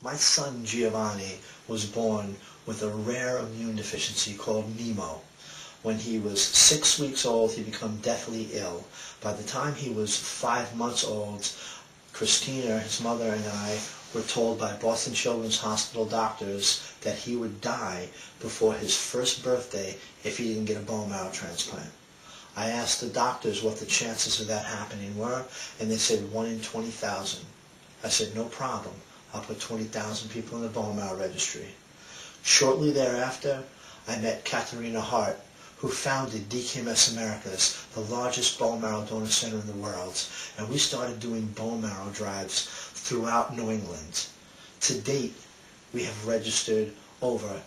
My son Giovanni was born with a rare immune deficiency called NEMO. When he was 6 weeks old, he became deathly ill. By the time he was 5 months old, Christina, his mother, and I were told by Boston Children's Hospital doctors that he would die before his first birthday if he didn't get a bone marrow transplant. I asked the doctors what the chances of that happening were, and they said 1 in 20,000. I said, no problem. I'll put 20,000 people in the bone marrow registry. Shortly thereafter, I met Katharina Hart, who founded DKMS Americas, the largest bone marrow donor center in the world, and we started doing bone marrow drives throughout New England. To date, we have registered over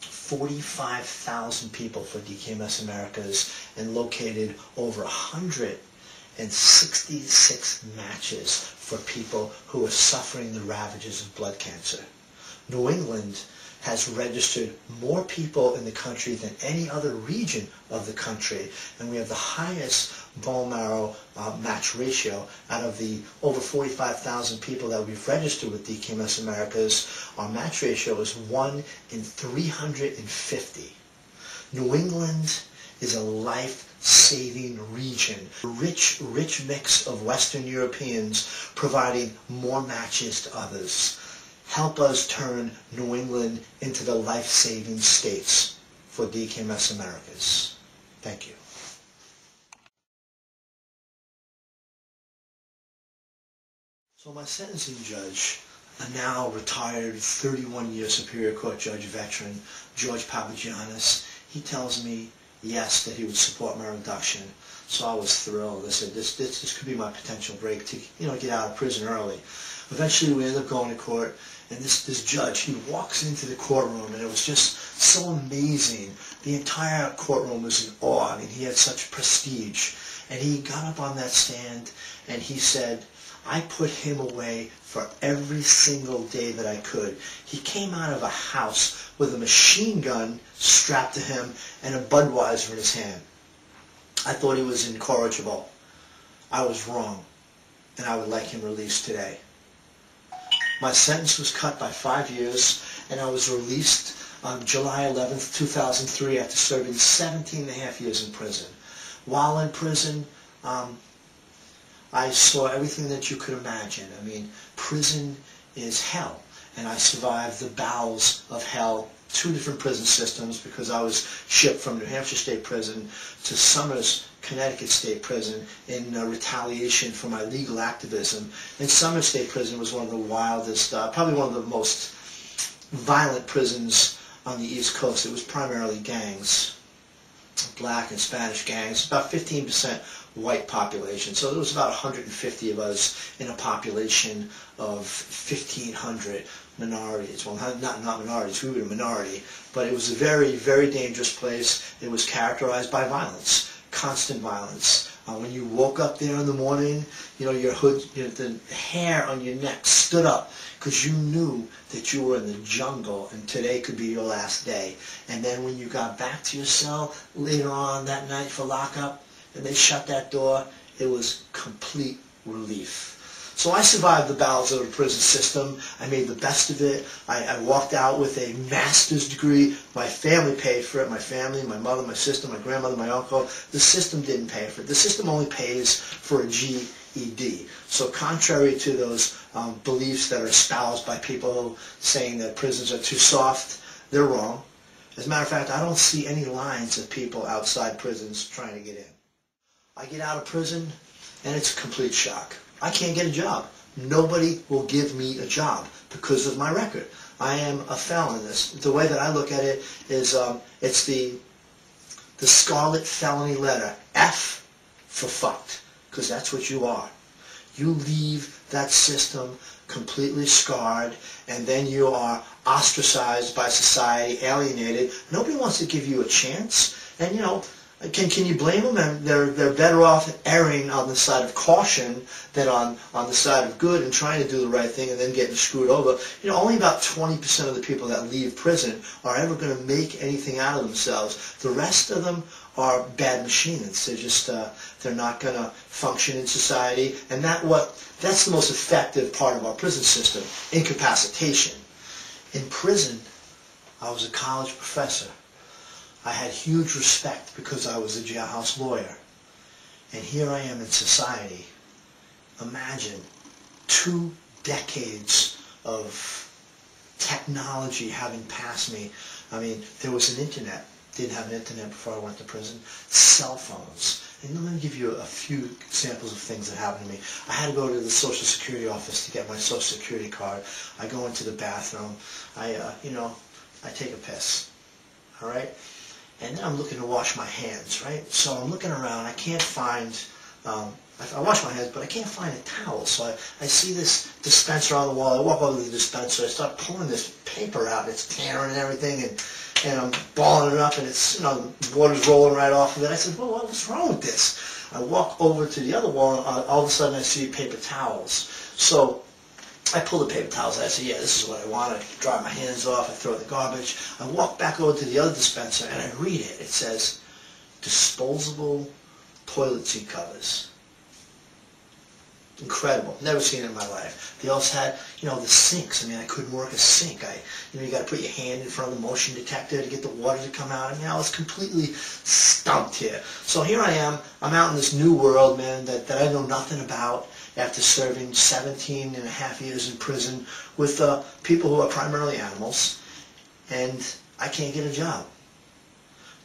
45,000 people for DKMS Americas and located over 166 matches for people who are suffering the ravages of blood cancer. New England has registered more people in the country than any other region of the country, and we have the highest bone marrow match ratio. Out of the over 45,000 people that we've registered with DKMS Americas, our match ratio is 1 in 350. New England is a life-saving region, a rich mix of Western Europeans providing more matches to others. Help us turn New England into the life-saving states for DKMS Americas. Thank you. So my sentencing judge, a now retired 31-year Superior Court judge veteran, George Papagiannis, he tells me yes, that he would support my reduction. So I was thrilled. I said, this could be my potential break to, get out of prison early. Eventually we ended up going to court, and this judge, he walks into the courtroom, and it was just so amazing. The entire courtroom was in awe. I mean, he had such prestige. And he got up on that stand, and he said, I put him away for every single day that I could. He came out of a house with a machine gun strapped to him and a Budweiser in his hand. I thought he was incorrigible. I was wrong, and I would like him released today. My sentence was cut by 5 years, and I was released on July 11th, 2003 after serving 17.5 years in prison. While in prison, I saw everything that you could imagine. I mean, prison is hell, and I survived the bowels of hell, 2 different prison systems, because I was shipped from New Hampshire State Prison to Somers, Connecticut State Prison in retaliation for my legal activism. And Somers State Prison was one of the wildest, probably one of the most violent prisons on the East Coast. It was primarily gangs, black and Spanish gangs, about 15% white population. So there was about 150 of us in a population of 1,500 minorities. Well, not minorities, we were a minority, but it was a very, very dangerous place. It was characterized by violence, constant violence. When you woke up there in the morning, your hood, the hair on your neck stood up because you knew that you were in the jungle and today could be your last day. And then when you got back to your cell later on that night for lockup and they shut that door, it was complete relief. So I survived the bowels of the prison system. I made the best of it. I walked out with a master's degree. My family paid for it. My family, my mother, my sister, my grandmother, my uncle. The system didn't pay for it. The system only pays for a GED. So contrary to those beliefs that are espoused by people saying that prisons are too soft, they're wrong. As a matter of fact, I don't see any lines of people outside prisons trying to get in. I get out of prison, and it's a complete shock. I can't get a job. Nobody will give me a job because of my record. I am a felon in this. The way that I look at it is it's the scarlet felony letter, F for fucked, because that's what you are. You leave that system completely scarred, and then you are ostracized by society, alienated. Nobody wants to give you a chance, and can you blame them? And they're better off erring on the side of caution than on the side of good and trying to do the right thing and then getting screwed over. Only about 20% of the people that leave prison are ever going to make anything out of themselves. The rest of them are bad machines. They're just, they're not going to function in society. And that's the most effective part of our prison system, incapacitation. In prison, I was a college professor. I had huge respect because I was a jailhouse lawyer. And here I am in society. Imagine 2 decades of technology having passed me. I mean, there was an internet. Didn't have an internet before I went to prison. Cell phones. And let me give you a few examples of things that happened to me. I had to go to the Social Security office to get my Social Security card. I go into the bathroom. I take a piss. All right? And then I'm looking to wash my hands, right? So I'm looking around. I can't find... I wash my hands, but I can't find a towel. So I see this dispenser on the wall. I walk over to the dispenser. I start pulling this paper out. It's tearing and everything, and I'm balling it up, and it's, the water's rolling right off of it. I said, well, what's wrong with this? I walk over to the other wall, and all of a sudden I see paper towels. So I pull the paper towels out. I say, yeah, this is what I want. I dry my hands off. I throw it in the garbage. I walk back over to the other dispenser, and I read it. It says, disposable toilet seat covers. Incredible. Never seen it in my life. They also had, the sinks. I mean, I couldn't work a sink. You got to put your hand in front of the motion detector to get the water to come out. I mean, I was completely stumped here. So here I am. I'm out in this new world, man, that I know nothing about after serving 17 and a half years in prison with people who are primarily animals, and I can't get a job.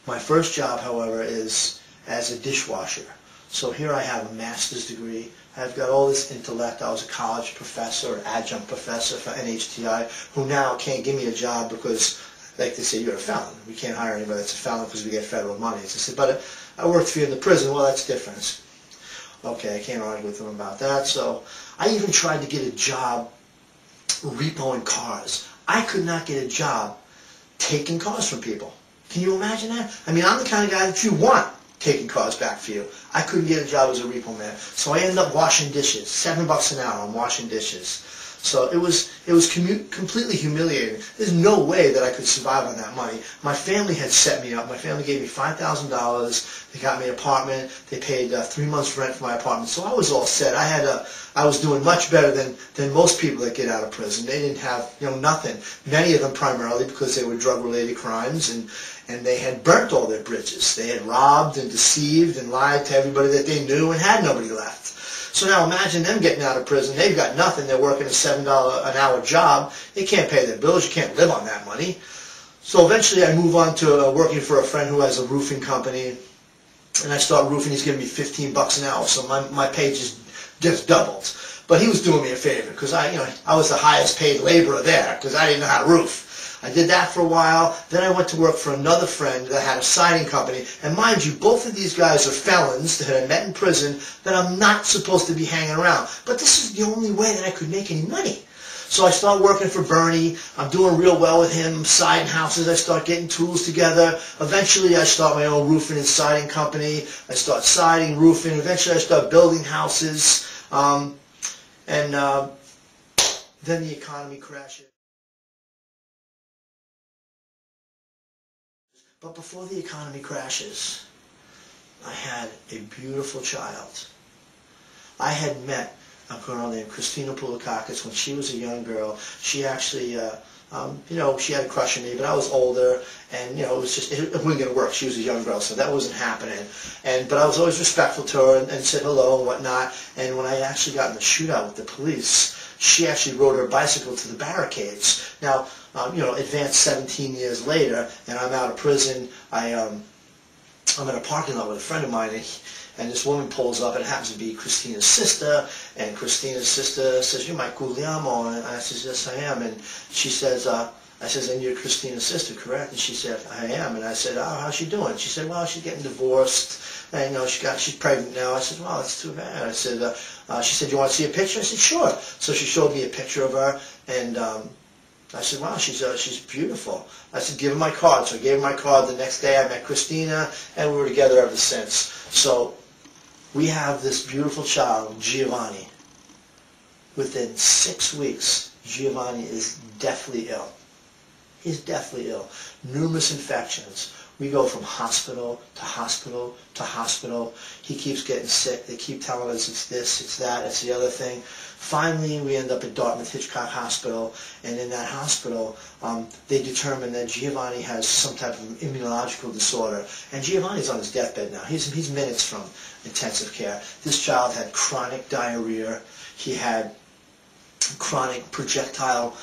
My first job, however, is as a dishwasher. So here I have a master's degree. I've got all this intellect. I was a college professor, an adjunct professor for NHTI, who now can't give me a job because, like they say, you're a felon. We can't hire anybody that's a felon because we get federal money. So I said, but I worked for you in the prison. Well, that's different. Okay, I can't argue with them about that. So I even tried to get a job repoing cars. I could not get a job taking cars from people. Can you imagine that? I mean, I'm the kind of guy that you want taking cars back for you. I couldn't get a job as a repo man. So I ended up washing dishes. $7 an hour I'm washing dishes. So it was completely humiliating. There's no way that I could survive on that money. My family had set me up. My family gave me $5,000. They got me an apartment. They paid 3 months rent for my apartment. So I was all set. I was doing much better than most people that get out of prison. They didn't have nothing. Many of them primarily because they were drug-related crimes, and they had burnt all their bridges. They had robbed and deceived and lied to everybody that they knew and had nobody left. So now imagine them getting out of prison. They've got nothing. They're working a $7 an hour job. They can't pay their bills. You can't live on that money. So eventually I move on to working for a friend who has a roofing company. And I start roofing. He's giving me $15 an hour. So my pay just doubled. But he was doing me a favor because I was the highest paid laborer there because I didn't know how to roof. I did that for a while. Then I went to work for another friend that had a siding company. And mind you, both of these guys are felons that I met in prison that I'm not supposed to be hanging around. But this is the only way that I could make any money. So I start working for Bernie. I'm doing real well with him, siding houses. I start getting tools together. Eventually I start my own roofing and siding company. I start siding, roofing. Eventually I start building houses. Then the economy crashes. But before the economy crashes, I had a beautiful child. I had met a girl named Christina Poulakakis when she was a young girl. She actually, she had a crush on me, but I was older, and, it was just, it wasn't going to work. She was a young girl, so that wasn't happening. But I was always respectful to her and said hello and whatnot. And when I actually got in the shootout with the police, she actually rode her bicycle to the barricades. Now, advanced 17 years later, and I'm out of prison. I'm in a parking lot with a friend of mine, and this woman pulls up, and it happens to be Christina's sister, and Christina's sister says, "You're Michael A Guglielmo," and I says, "Yes, I am," and she says, I says, "And you're Christina's sister, correct?" And she said, "I am," and I said, "Oh, how's she doing?" She said, "Well, she's getting divorced, and she's pregnant now." I said, "Well, that's too bad." I said, she said, "You want to see a picture?" I said, "Sure." So she showed me a picture of her, and I said, "Wow, she's beautiful." I said, "Give her my card." So I gave her my card. The next day I met Christina, and we were together ever since. So we have this beautiful child, Giovanni. Within 6 weeks, Giovanni is deathly ill. He's deathly ill. Numerous infections. We go from hospital to hospital to hospital. He keeps getting sick. They keep telling us it's this, it's that, it's the other thing. Finally, we end up at Dartmouth-Hitchcock Hospital, and in that hospital, they determine that Giovanni has some type of immunological disorder. And Giovanni's on his deathbed now. He's minutes from intensive care. This child had chronic diarrhea. He had chronic projectile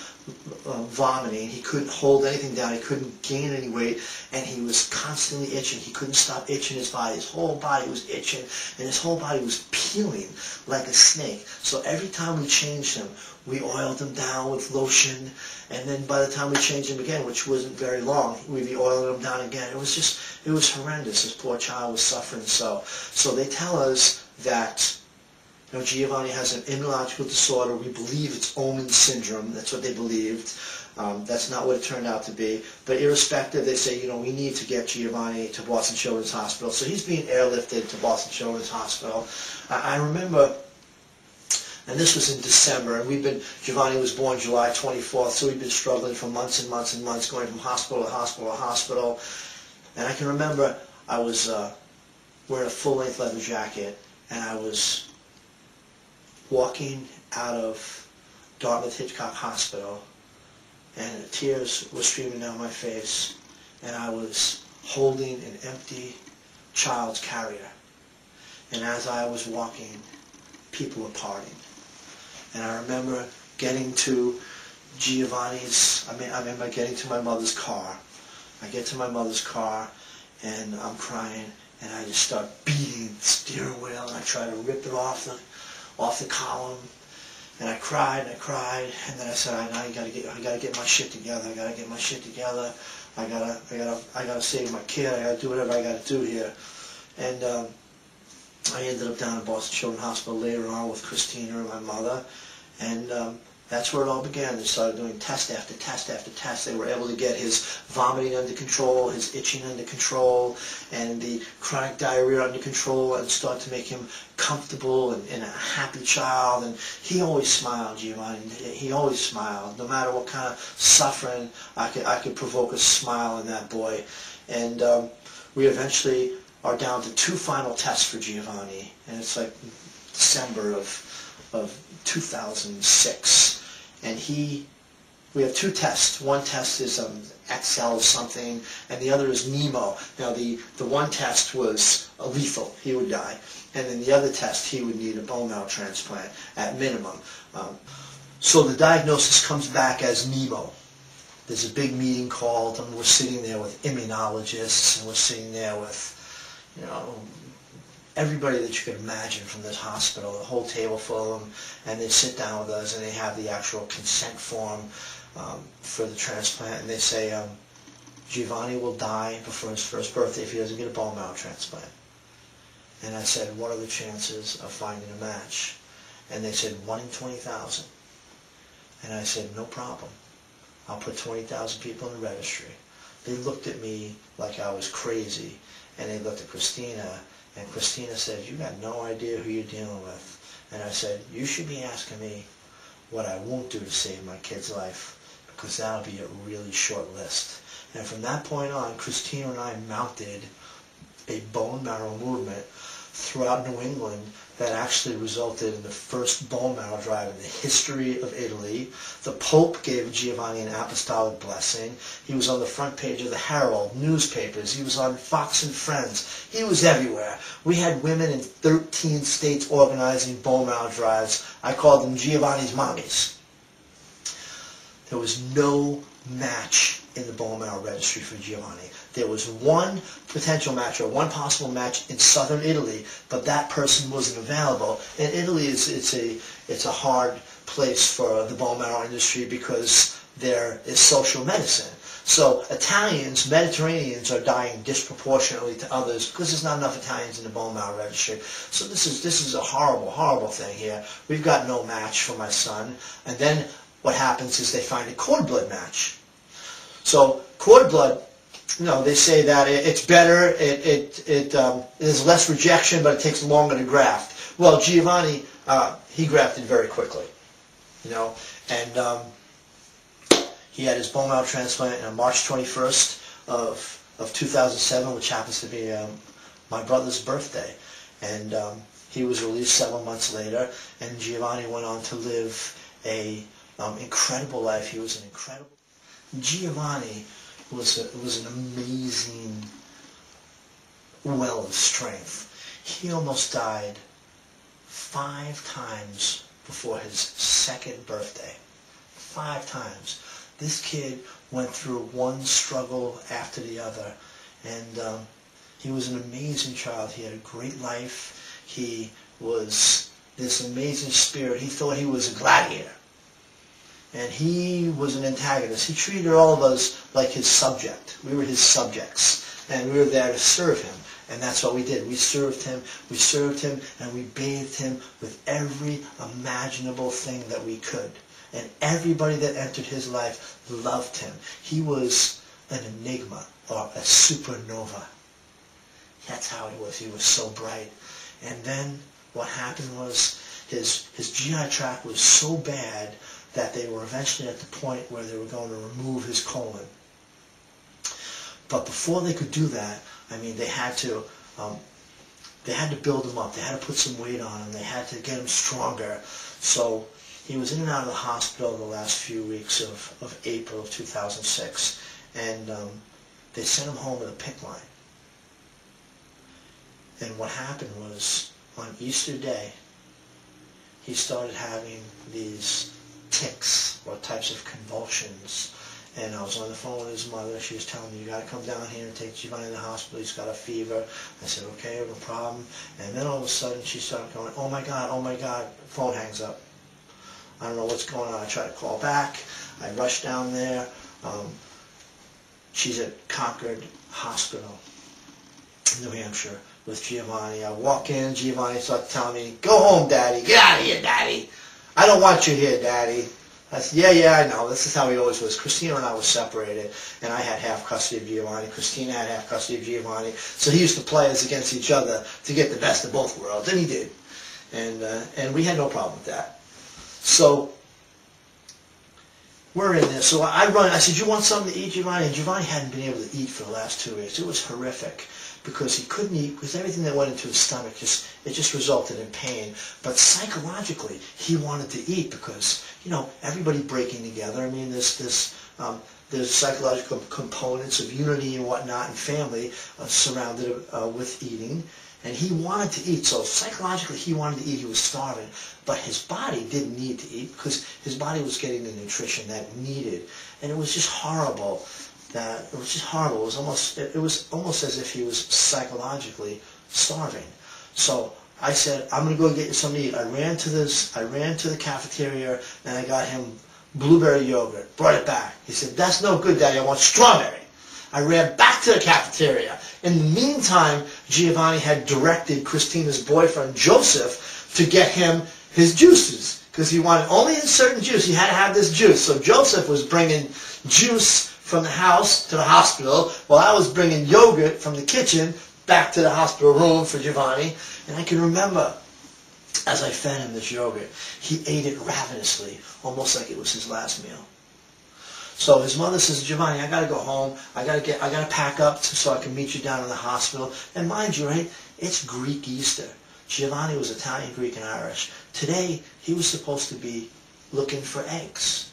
vomiting. He couldn't hold anything down. He couldn't gain any weight, and he was constantly itching. He couldn't stop itching his body. His whole body was itching, and his whole body was peeling like a snake. So every time we changed him, we oiled him down with lotion, and then by the time we changed him again, which wasn't very long, we'd be oiling him down again. It was horrendous. This poor child was suffering so. So they tell us that Giovanni has an immunological disorder. We believe it's Omen syndrome. That's what they believed. That's not what it turned out to be. But irrespective, they say, we need to get Giovanni to Boston Children's Hospital. So he's being airlifted to Boston Children's Hospital. I remember, and this was in December, and Giovanni was born July 24th, so we've been struggling for months and months and months, going from hospital to hospital to hospital. And I can remember I was wearing a full-length leather jacket, and I was walking out of Dartmouth-Hitchcock Hospital, and tears were streaming down my face, and I was holding an empty child's carrier. And as I was walking, people were parting. And I remember getting to I remember getting to my mother's car. I get to my mother's car, and I'm crying, and I just start beating the steering wheel, and I try to rip it off the column, and I cried, and then I said, I gotta get my shit together. I gotta save my kid. I gotta do whatever I gotta do here. And I ended up down at Boston Children's Hospital later on with Christina and my mother, and that's where it all began. They started doing test after test after test. They were able to get his vomiting under control, his itching under control, and the chronic diarrhea under control, and start to make him comfortable and a happy child. And he always smiled, Giovanni. He always smiled. No matter what kind of suffering, I could provoke a smile in that boy. And we eventually are down to 2 final tests for Giovanni, and it's like December of 2006. And we have 2 tests. One test is XL something, and the other is Nemo. Now the one test was lethal. He would die. And then the other test, he would need a bone marrow transplant at minimum. So the diagnosis comes back as Nemo. There's a big meeting called, and we're sitting there with immunologists, and we're sitting there with, everybody that you could imagine from this hospital, the whole table full of them, and they sit down with us, and they have the actual consent form for the transplant, and they say, Giovanni will die before his first birthday if he doesn't get a bone marrow transplant. And I said, what are the chances of finding a match? And they said, 1 in 20,000. And I said, no problem. I'll put 20,000 people in the registry. They looked at me like I was crazy, and they looked at Christina, and Christina said, you got no idea who you're dealing with. And I said, you should be asking me what I won't do to save my kid's life, because that'll be a really short list. And from that point on, Christina and I mounted a bone marrow movement throughout New England that actually resulted in the first bone marrow drive in the history of Italy. The Pope gave Giovanni an apostolic blessing. He was on the front page of the Herald, newspapers. He was on Fox and Friends. He was everywhere. We had women in 13 states organizing bone marrow drives. I called them Giovanni's mommies. There was no match in the bone marrow registry for Giovanni. There was one potential match, or one possible match in southern Italy, but that person wasn't available. And Italy it's a hard place for the bone marrow industry because there is social medicine. So Italians, Mediterraneans are dying disproportionately to others because there's not enough Italians in the bone marrow registry. So this is a horrible, horrible thing here. We've got no match for my son. And then what happens is they find a cord blood match. So cord blood, they say that it's better, there's less rejection, but it takes longer to graft. Well, Giovanni, he grafted very quickly, and he had his bone marrow transplant on March 21st of of 2007, which happens to be my brother's birthday. And he was released 7 months later, and Giovanni went on to live a incredible life. He was an incredible... Giovanni was an amazing well of strength. He almost died 5 times before his 2nd birthday. 5 times. This kid went through one struggle after the other, and he was an amazing child. He had a great life. He was this amazing spirit. He thought he was a gladiator, and he was an antagonist. He treated all of us like his subject. We were his subjects, and we were there to serve him. And that's what we did. We served him, and we bathed him with every imaginable thing that we could. And everybody that entered his life loved him. He was an enigma, or a supernova. That's how he was. He was so bright. And then what happened was his GI tract was so bad that they were eventually at the point where they were going to remove his colon. But before they could do that, I mean, they had to build him up. They had to put some weight on him. They had to get him stronger. So he was in and out of the hospital the last few weeks of April of 2006. And they sent him home with a PICC line. And what happened was, on Easter Day, he started having these tics, or types of convulsions. And I was on the phone with his mother. She was telling me, you got to come down here and take Giovanni to the hospital. He's got a fever. I said, okay, no problem. And then all of a sudden she started going, oh my God. Phone hangs up. I don't know what's going on. I try to call back. I rush down there. She's at Concord Hospital, New Hampshire, with Giovanni. I walk in. Giovanni starts telling me, go home, Daddy. Get out of here, Daddy. I don't want you here, Daddy. I said, yeah, I know. This is how he always was. Christina and I were separated, and I had half custody of Giovanni. Christina had half custody of Giovanni. So he used to play us against each other to get the best of both worlds, and he did. And we had no problem with that. So we're in there. So I run. I said, you want something to eat, Giovanni? And Giovanni hadn't been able to eat for the last 2 weeks. It was horrific, because he couldn't eat, because everything that went into his stomach just resulted in pain. But psychologically, he wanted to eat because, you know, everybody breaking together. I mean, there's psychological components of unity and whatnot, and family surrounded with eating. And he wanted to eat, so psychologically he wanted to eat. He was starving, but his body didn't need to eat because his body was getting the nutrition that it needed, and it was just horrible. It was almost as if he was psychologically starving. So I said, I'm going to go get you something to eat. I ran to the cafeteria, and I got him blueberry yogurt. Brought it back. He said, that's no good, Daddy. I want strawberry. I ran back to the cafeteria. In the meantime, Giovanni had directed Christina's boyfriend, Joseph, to get him his juices, because he wanted only a certain juice. He had to have this juice. So Joseph was bringing juice from the house to the hospital, while I was bringing yogurt from the kitchen back to the hospital room for Giovanni. And I can remember, as I fed him this yogurt, he ate it ravenously, almost like it was his last meal. So his mother says, Giovanni, I got to go home. I got to pack up so I can meet you down in the hospital. And mind you, right, it's Greek Easter. Giovanni was Italian, Greek, and Irish. Today, he was supposed to be looking for eggs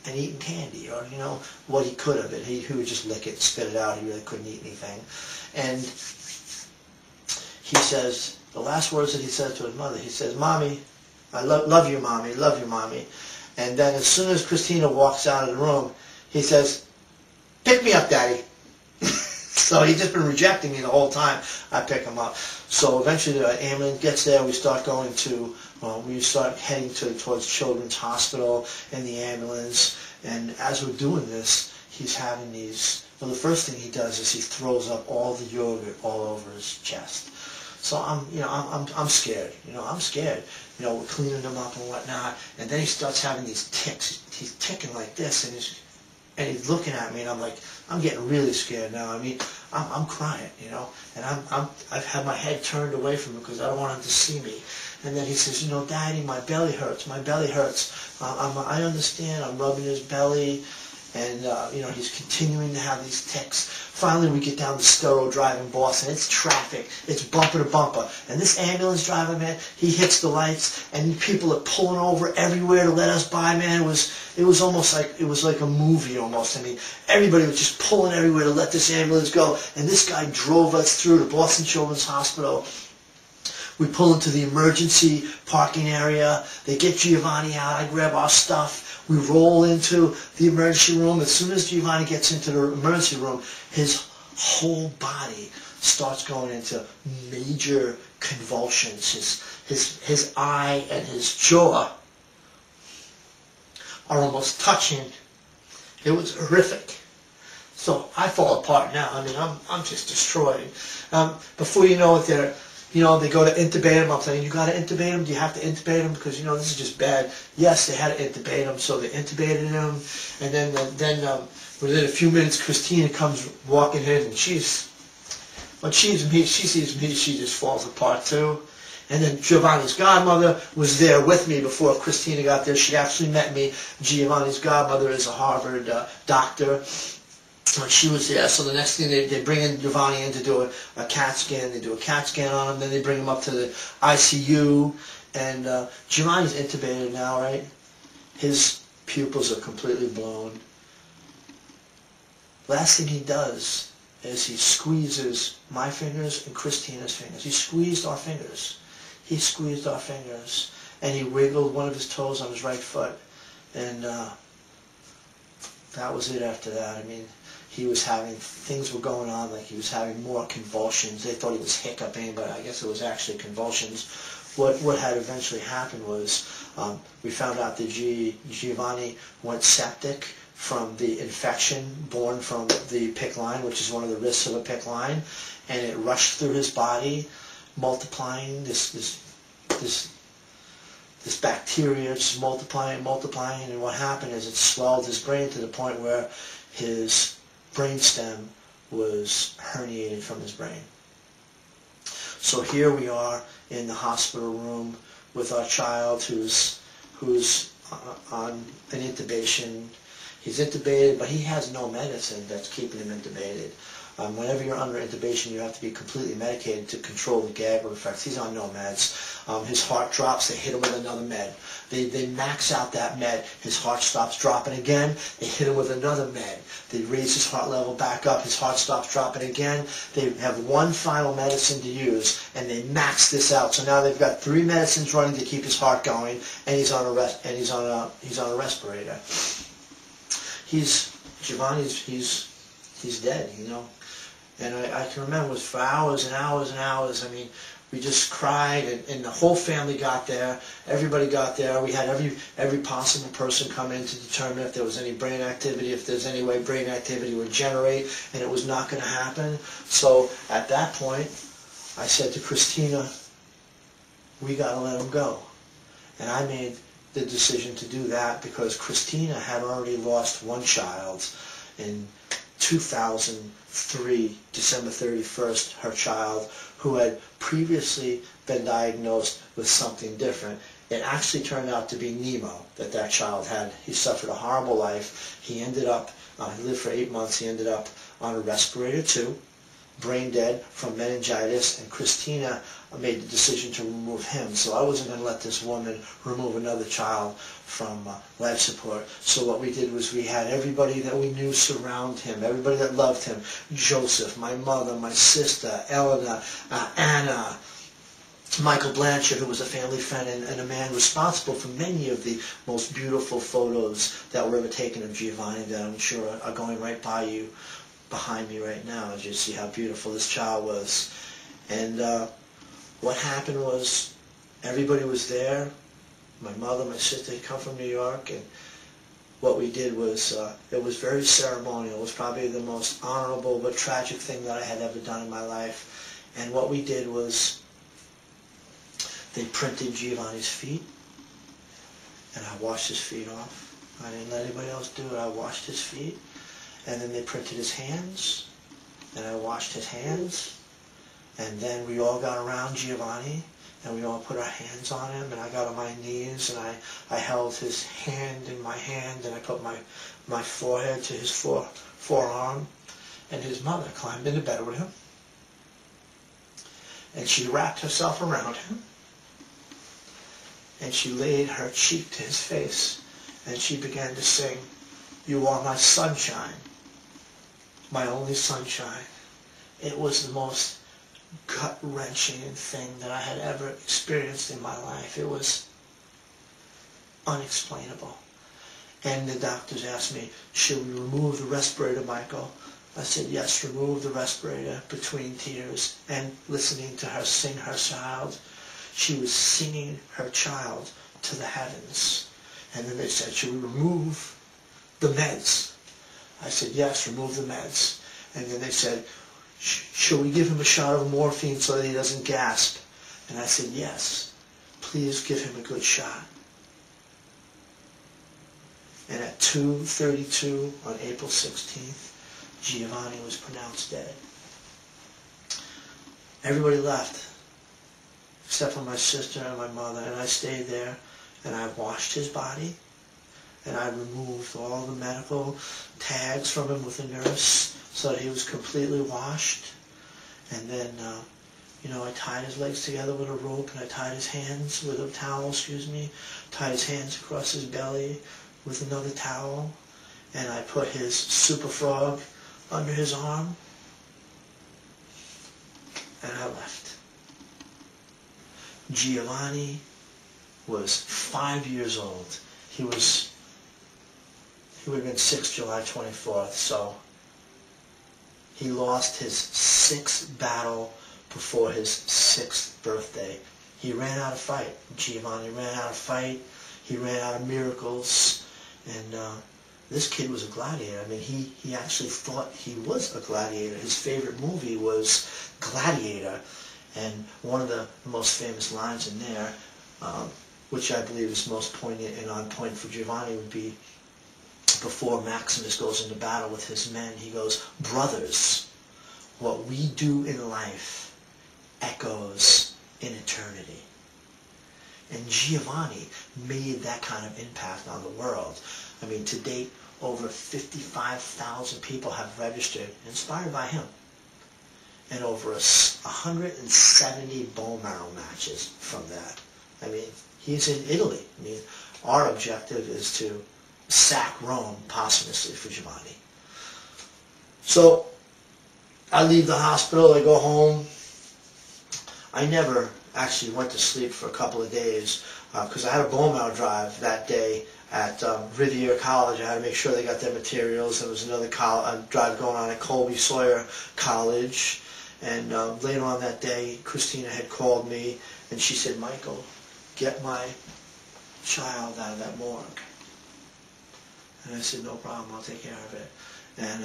and eating candy, or, you know, what he could have. He would just lick it, spit it out. He really couldn't eat anything. And he says, the last words that he says to his mother, he says, Mommy, I love you, Mommy, love you, Mommy. And then as soon as Christina walks out of the room, he says, pick me up, Daddy. So he'd just been rejecting me the whole time. I pick him up. So eventually the ambulance gets there. We start heading towards Children's Hospital in the ambulance. And as we're doing this, he's having these, well, the first thing he does is he throws up all the yogurt all over his chest. So I'm scared. I'm scared. We're cleaning him up and whatnot. And then he starts having these tics. He's ticking like this, and he's looking at me, and I'm like, I'm getting really scared now. I mean, I'm crying, and I've had my head turned away from him because I don't want him to see me. And then he says, Daddy, my belly hurts. My belly hurts. I understand. I'm rubbing his belly, And, he's continuing to have these tics. Finally, we get down to Storrow Drive in Boston. It's traffic. It's bumper to bumper. And this ambulance driver, man, he hits the lights, and people are pulling over everywhere to let us by, man. It was almost like, it was like a movie almost. I mean, everybody was just pulling everywhere to let this ambulance go. And this guy drove us through to Boston Children's Hospital. We pull into the emergency parking area. They get Giovanni out. I grab our stuff. We roll into the emergency room. As soon as Giovanni gets into the emergency room, his whole body starts going into major convulsions. His eye and his jaw are almost touching. It was horrific. So I fall apart now. I mean, I'm just destroyed. Before you know it, they go to intubate him. I'm saying, you got to intubate him? Do you have to intubate him? Because, this is just bad. Yes, they had to intubate him, so they intubated him. And then within a few minutes, Christina comes walking in, and when she sees me, she just falls apart too. And then Giovanni's godmother was there with me before Christina got there. She actually met me. Giovanni's godmother is a Harvard doctor. She was there, so the next thing they bring in Giovanni in to do a CAT scan. They do a CAT scan on him, then they bring him up to the ICU, and Giovanni's intubated now, right? His pupils are completely blown. Last thing he does is he squeezes my fingers and Christina's fingers. He squeezed our fingers. He squeezed our fingers, and he wiggled one of his toes on his right foot, and that was it after that. I mean, things were going on, like he was having more convulsions. They thought he was hiccuping, but I guess it was actually convulsions. What had eventually happened was we found out that Giovanni went septic from the infection born from the PICC line, which is one of the risks of a PICC line, and it rushed through his body, multiplying this bacteria, just multiplying, and what happened is it swelled his brain to the point where his brainstem was herniated from his brain. So here we are in the hospital room with our child who's on an intubation. He's intubated, but he has no medicine that's keeping him intubated. Whenever you're under intubation, you have to be completely medicated to control the gag reflex. He's on no meds. His heart drops. They hit him with another med. They max out that med. His heart stops dropping again. They hit him with another med. They raise his heart level back up. His heart stops dropping again. They have one final medicine to use, and they max this out. So now they've got 3 medicines running to keep his heart going, and he's on a respirator. He's dead, And I can remember it was for hours and hours and hours. I mean, we just cried, and the whole family got there. Everybody got there. We had every possible person come in to determine if there was any brain activity, if there's any way brain activity would generate, and it was not going to happen. So at that point, I said to Christina, we got to let him go. And I made the decision to do that because Christina had already lost one child in 2003, December 31st, her child, who had previously been diagnosed with something different. It actually turned out to be Nemo that child had. He suffered a horrible life. He ended up, he lived for 8 months, he ended up on a respirator too, brain dead from meningitis, and Christina made the decision to remove him. So I wasn't going to let this woman remove another child from life support. So what we did was we had everybody that we knew surround him, everybody that loved him. Joseph, my mother, my sister, Eleanor, Anna, Michael Blanchard, who was a family friend and a man responsible for many of the most beautiful photos that were ever taken of Giovanni that I'm sure are going right by you, behind me right now, as you see how beautiful this child was. And what happened was everybody was there. My mother, my sister had come from New York, and what we did was, it was very ceremonial. It was probably the most honorable but tragic thing that I had ever done in my life. And what we did was, they printed Giovanni's feet, and I washed his feet off. I didn't let anybody else do it. I washed his feet, and then they printed his hands, and I washed his hands, and then we all got around Giovanni, and we all put our hands on him, and I got on my knees, and I held his hand in my hand, and I put my forehead to his forearm, and his mother climbed into bed with him, and she wrapped herself around him, and she laid her cheek to his face, and she began to sing, "You are my sunshine, my only sunshine." It was the most gut-wrenching thing that I had ever experienced in my life. It was unexplainable. And the doctors asked me, "Should we remove the respirator, Michael?" I said, "Yes, remove the respirator," between tears, and listening to her sing her child. She was singing her child to the heavens. And then they said, "Should we remove the meds?" I said, "Yes, remove the meds." And then they said, "Should we give him a shot of morphine so that he doesn't gasp?" And I said, "Yes, please give him a good shot." And at 2:32 on April 16th, Giovanni was pronounced dead. Everybody left, except for my sister and my mother, and I stayed there, and I washed his body, and I removed all the medical tags from him with a nurse so that he was completely washed. And then, I tied his legs together with a rope, and I tied his hands with a towel, tied his hands across his belly with another towel, and I put his super frog under his arm, and I left. Giovanni was 5 years old. He would have been 6 July 24th, so he lost his 6th battle before his 6th birthday. He ran out of fight. Giovanni ran out of fight. He ran out of miracles. And this kid was a gladiator. I mean, he actually thought he was a gladiator. His favorite movie was Gladiator. And one of the most famous lines in there, which I believe is most poignant and on point for Giovanni, would be before Maximus goes into battle with his men. He goes, "Brothers, what we do in life echoes in eternity." And Giovanni made that kind of impact on the world. I mean, to date, over 55,000 people have registered, inspired by him. And over 170 bone marrow matches from that. I mean, he's in Italy. I mean, our objective is to sack Rome posthumously for Giovanni. So, I leave the hospital, I go home. I never actually went to sleep for a couple of days because I had a bone marrow drive that day at Riviera College. I had to make sure they got their materials. There was another drive going on at Colby Sawyer College. And later on that day, Christina had called me, and she said, "Michael, get my child out of that morgue." And I said, "No problem, I'll take care of it." And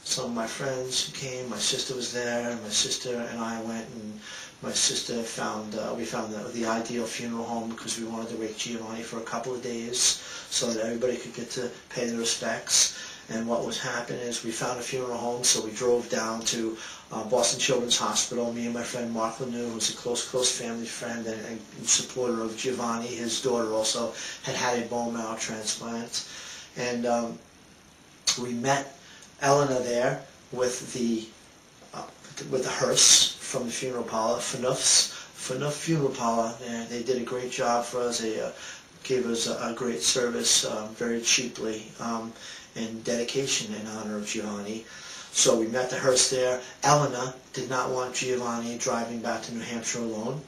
some of my friends came, my sister was there, and my sister and I went, and my sister we found the ideal funeral home because we wanted to wake Giovanni for a couple of days so that everybody could get to pay their respects. And what was happening is we found a funeral home, so we drove down to Boston Children's Hospital. Me and my friend Mark Lanu, who's a close family friend and supporter of Giovanni. His daughter also had a bone marrow transplant. And we met Elena there with the hearse from the funeral parlor, Fanuff Funeral Parlor. And they did a great job for us. They gave us a great service very cheaply in dedication in honor of Giovanni. So we met the hearse there. Elena did not want Giovanni driving back to New Hampshire alone.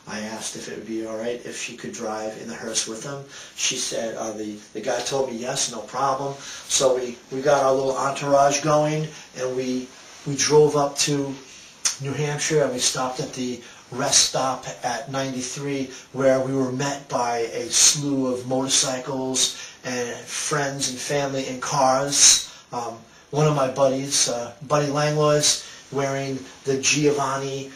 I asked if it would be all right if she could drive in the hearse with him. She said, the guy told me yes, no problem. So we got our little entourage going, and we drove up to New Hampshire, and we stopped at the rest stop at 93, where we were met by a slew of motorcycles and friends and family in cars. One of my buddies, Buddy Langlois, wearing the Giovanni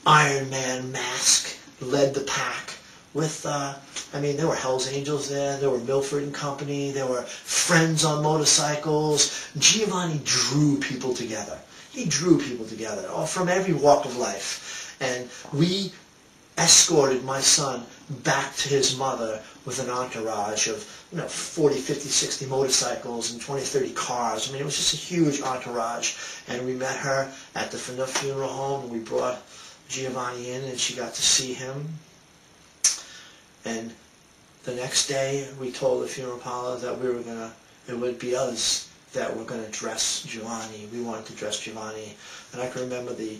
Iron Man mask, led the pack with, there were Hell's Angels there were Milford and Company, there were friends on motorcycles. Giovanni drew people together. He drew people together, all from every walk of life. And we escorted my son back to his mother with an entourage of 40, 50, 60 motorcycles and 20, 30 cars. I mean, it was just a huge entourage. And we met her at the funeral home, and we brought Giovanni in, and she got to see him. And the next day, we told the funeral parlor that it would be us that were going to dress Giovanni. We wanted to dress Giovanni. And I can remember the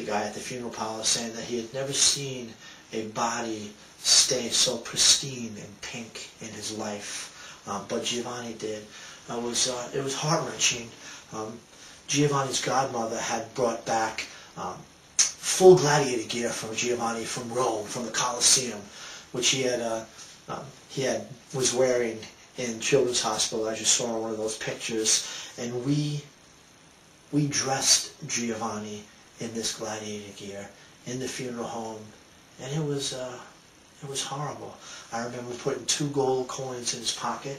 guy at the funeral parlor saying that he had never seen a body stay so pristine and pink in his life, but Giovanni did. It was heart-wrenching. Giovanni's godmother had brought back full gladiator gear from Giovanni from Rome, from the Colosseum, which he was wearing in Children's Hospital, as you saw in one of those pictures. And we dressed Giovanni in this gladiator gear in the funeral home, and it was horrible. I remember putting 2 gold coins in his pocket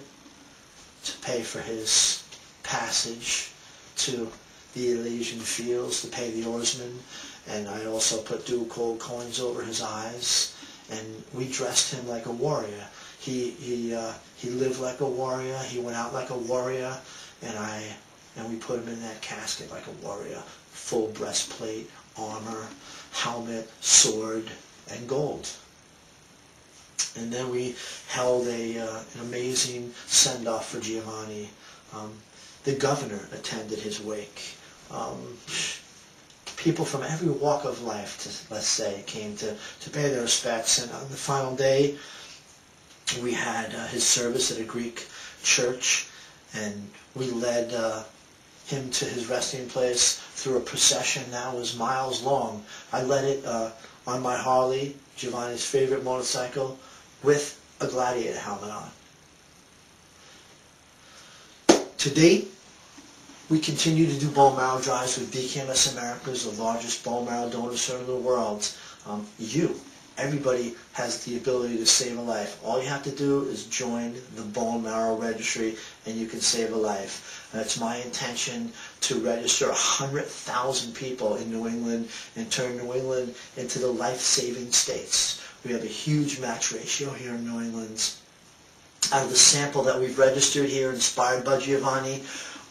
to pay for his passage to the Elysian Fields, to pay the oarsmen, and I also put 2 gold coins over his eyes, and we dressed him like a warrior. He lived like a warrior. He went out like a warrior, and we put him in that casket like a warrior. Full breastplate, armor, helmet, sword, and gold. And then we held an amazing send-off for Giovanni. The governor attended his wake. People from every walk of life, let's say, came to pay their respects. And on the final day, we had his service at a Greek church, and we led him to his resting place through a procession that was miles long. I led it on my Harley, Giovanni's favorite motorcycle, with a gladiator helmet on. To date, we continue to do bone marrow drives with DKMS Americas, the largest bone marrow donor center in the world. Everybody has the ability to save a life. All you have to do is join the bone marrow registry, and you can save a life. And it's my intention to register 100,000 people in New England and turn New England into the life-saving states. We have a huge match ratio here in New England. Out of the sample that we've registered here, inspired by Giovanni,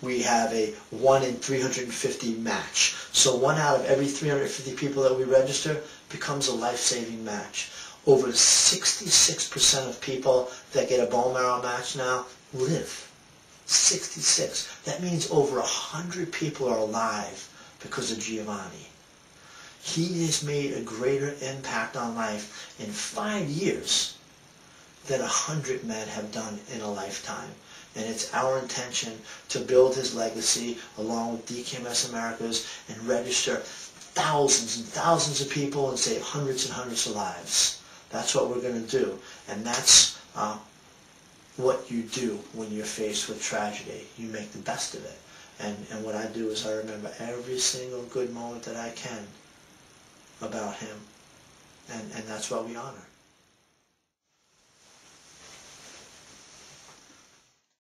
we have a 1 in 350 match. So 1 out of every 350 people that we register becomes a life-saving match. Over 66% of people that get a bone marrow match now live. 66. That means over 100 people are alive because of Giovanni. He has made a greater impact on life in 5 years than 100 men have done in a lifetime. And it's our intention to build his legacy along with DKMS Americas and register thousands and thousands of people and save hundreds and hundreds of lives. That's what we're going to do. And that's what you do when you're faced with tragedy. You make the best of it. And what I do is I remember every single good moment that I can about him. And that's what we honor.